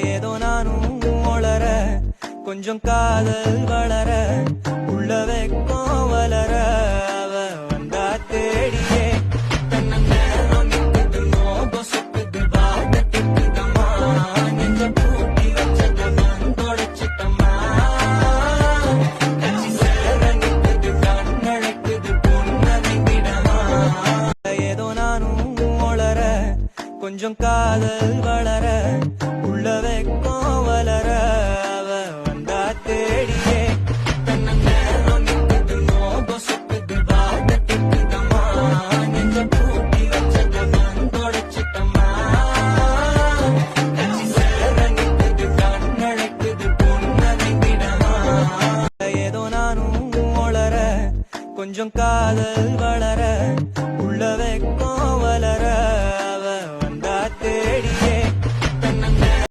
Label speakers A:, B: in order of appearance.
A: ஏதோ நானும் ஒளர கொஞ்சம் காதல் வளர உள்ள வெக்கம் வளர அவ வந்தா தேடியே ஏதோ நானும் ஒளர கொஞ்சம் காதல் வளர உள்ள வெக்கம் வளர அவ வந்தா தேடியே ஏதோ நானும் ஒளர கொஞ்சம் காதல் வளர